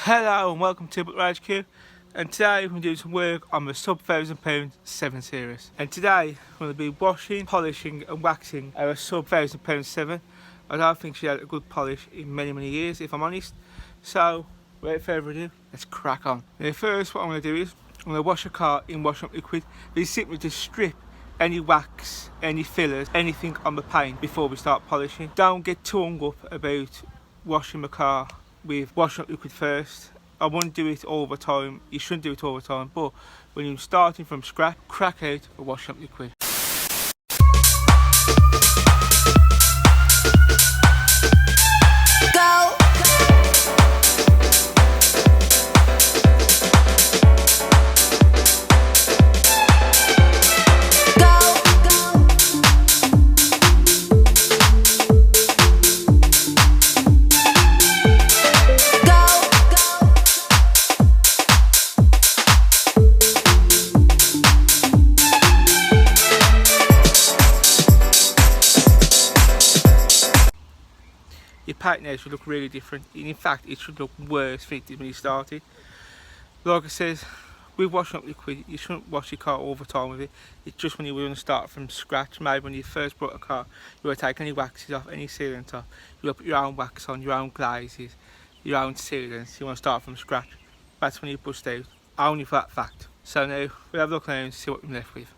Hello and welcome to Butler.Head.Quarters, and today we're going to do some work on the sub £1,000 7 Series. And today we're going to be washing, polishing and waxing our sub £1,000 7. I don't think she had a good polish in many years, if I'm honest. So without further ado, let's crack on. Now first, what I'm going to do is I'm going to wash a car in wash up liquid. This is simply to strip any wax, any fillers, anything on the paint before we start polishing. Don't get too hung up about washing the car with wash up liquid first. I wouldn't do it all the time, you shouldn't do it all the time, but when you're starting from scratch, crack out a wash up liquid. Your paint now should look really different. In fact, it should look worse than it did when you started. Like I said, with washing up liquid, you shouldn't wash your car all the time with it. It's just when you want to start from scratch. Maybe when you first brought a car, you want to take any waxes off, any sealant off. You want to put your own wax on, your own glazes, your own sealants. You want to start from scratch. That's when you bust out, only for that fact. So now, we'll have a look now and see what we're left with.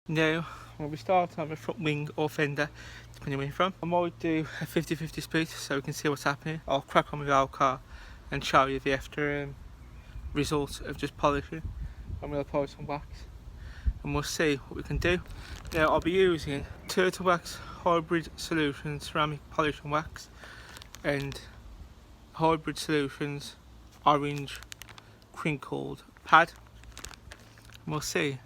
Now, we'll be starting on the front wing or fender, depending where you're from. I might do a 50-50 split so we can see what's happening. I'll crack on with the whole car and show you the after results of just polishing. I'm going to apply some wax and we'll see what we can do. Now, I'll be using Turtle Wax Hybrid Solutions Ceramic Polish and Wax and Hybrid Solutions Orange Crinkled Pad. And we'll see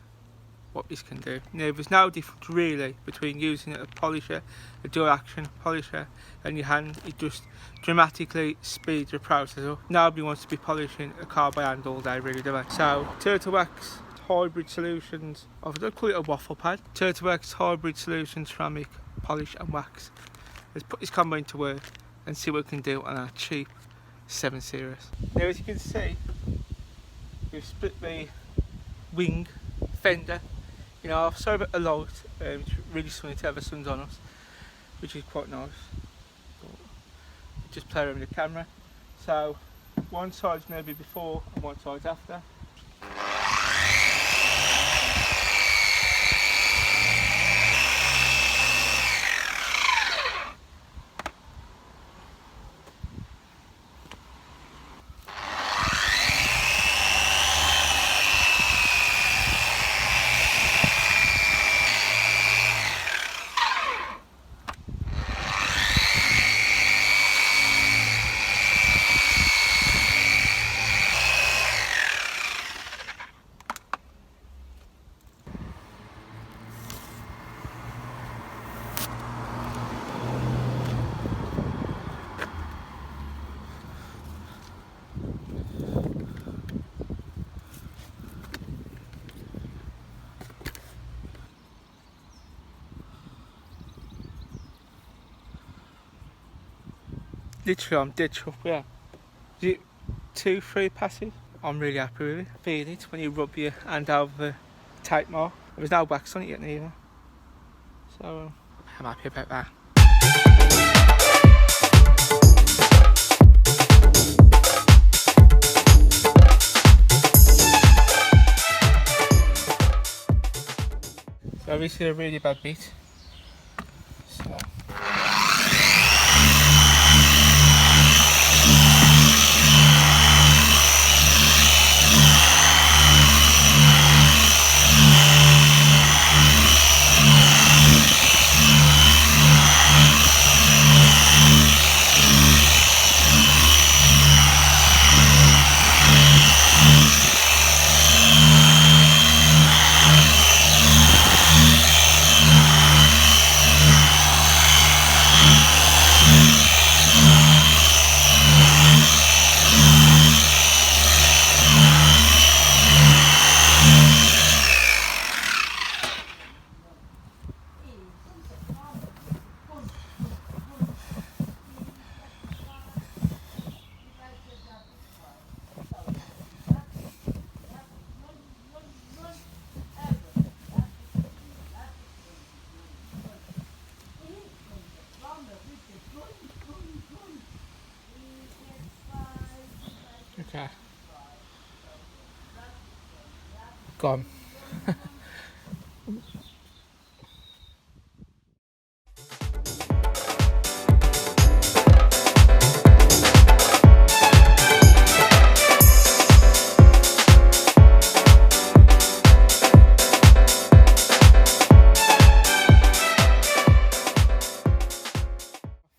what this can do. Now there's no difference really between using a polisher, a dual action polisher and your hand. It just dramatically speeds the process up. Nobody wants to be polishing a car by hand all day really, do they? So Turtle Wax Hybrid Solutions, I've call it a waffle pad. Turtle Wax Hybrid Solutions Ceramic Polish and Wax. Let's put this combo into work and see what we can do on our cheap 7 Series. Now as you can see, we've split the wing fender. You know, I've sorry about the light, it's really sunny to have the sun's on us, which is quite nice. But just play around with the camera. So, one side's going to be before and one side's after. Literally, I'm dead chuffed. Yeah. Is it 2-3 passes? I'm really happy with it. Feel it when you rub your hand over the tape mark. There's no wax on it yet neither. So I'm happy about that. So this is a really bad bit. So. Okay. Gone.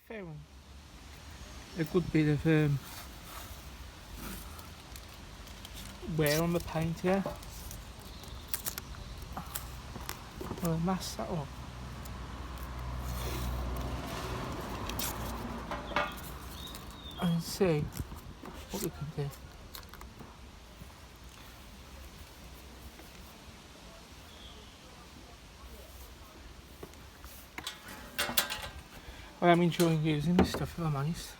Fair one. A good bit of wear on the paint here. We'll mask that up. And see what we can do. I am enjoying using this stuff, if I'm honest.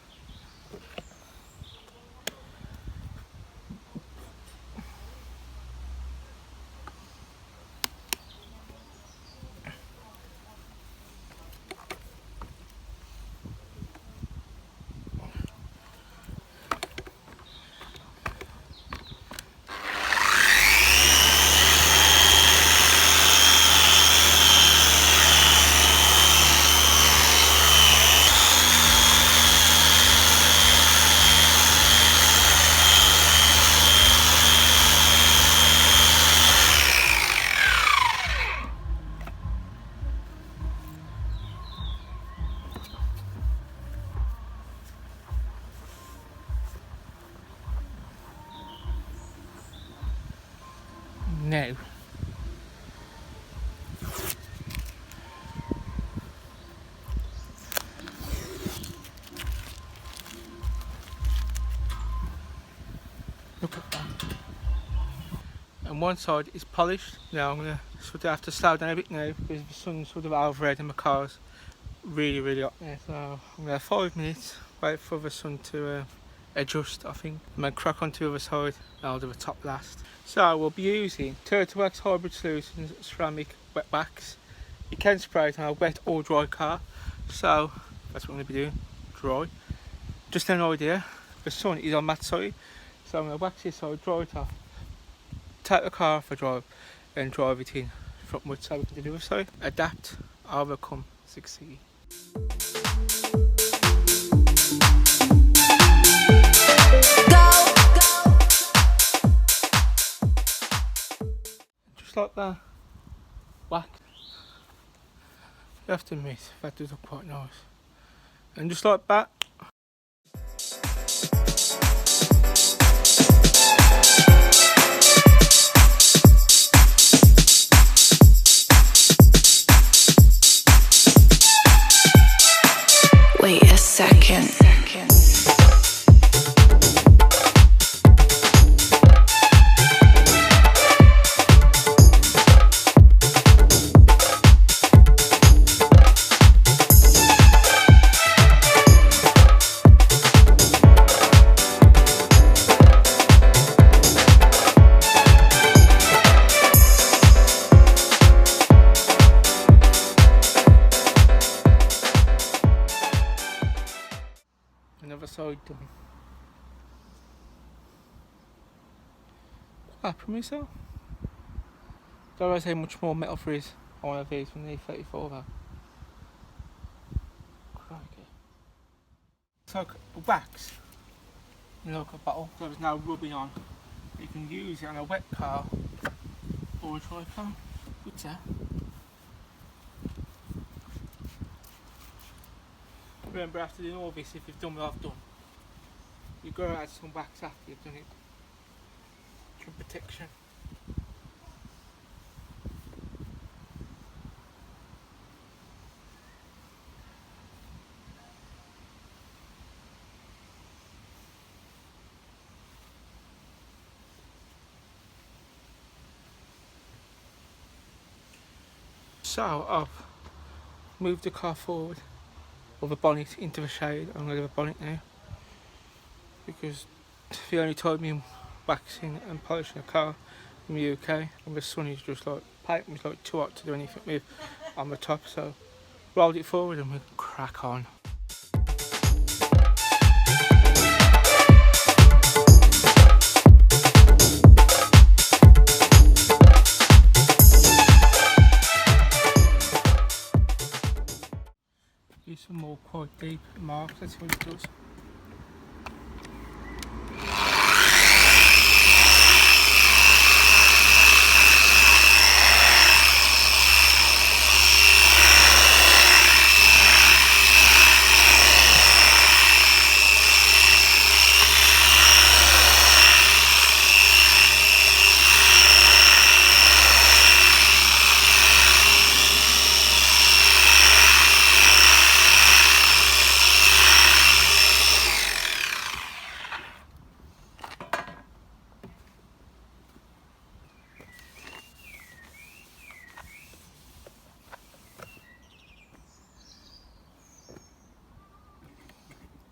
Now, look at that. And one side is polished. Now I'm going to sort of have to slow down a bit now because the sun's sort of overhead and my car's really hot there. So I'm going to have 5 minutes, wait for the sun to adjust, I think. I'm going to crack onto the other side and I'll do the top last. So we'll be using Turtle Wax Hybrid Solutions ceramic wet wax. You can spray it on a wet or dry car. So that's what I'm going to be doing, dry. Just an idea, the sun is on that side. So I'm going to wax this side, dry it off, take the car for a drive and drive it in frontwards so we can do the other side. Adapt, overcome, succeed. Just like that, whack. You have to admit, that does look quite nice. And just like that. Wait a second. Another side done. Quite happy with myself. Don't realise how much more metal there is on one of these from the E34 though. Crikey. It's like wax in like a bottle, so there's no rubbing on. You can use it on a wet car or a dry car. Good sir. Remember, after doing all this, if you've done what I've done, you've got to add some wax after you've done it for protection. So I've moved the car forward, or the bonnet into the shade. I'm going to do the bonnet now because the only time me waxing and polishing a car in the UK, and the sun is just like, paint was like too hot to do anything with on the top, so rolled it forward and we crack on. marks. Let's see what it does.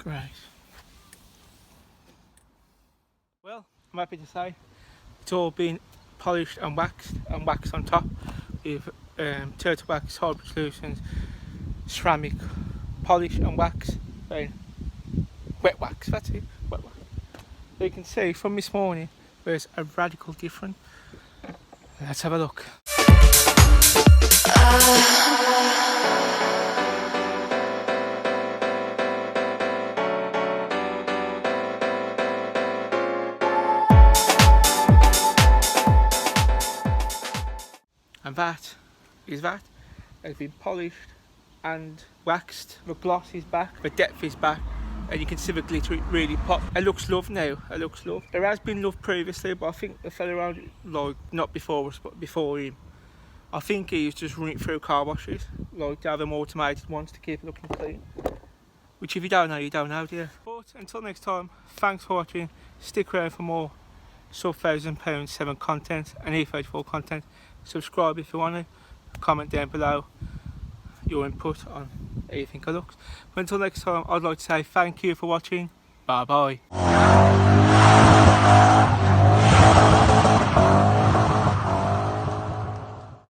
Great. Well, I'm happy to say it's all been polished and waxed on top with turtle wax, hard solutions, ceramic, polish and wax, then wet wax, that's it, wet wax. So you can see from this morning there's a radical difference. Let's have a look. And that has been polished and waxed. The gloss is back, the depth is back, and you can see the glitter really pop. It looks loved now, it looks loved. There has been love previously, but I think the fella around it, like, not before us, but before him, I think he was just running through car washes, like to have them automated ones to keep it looking clean. Which if you don't know, you don't know, do you? But until next time, thanks for watching. Stick around for more sub £1,000 content and E34 content. Subscribe if you want to. Comment down below your input on how you think it looks. But until next time, I'd like to say thank you for watching. Bye bye.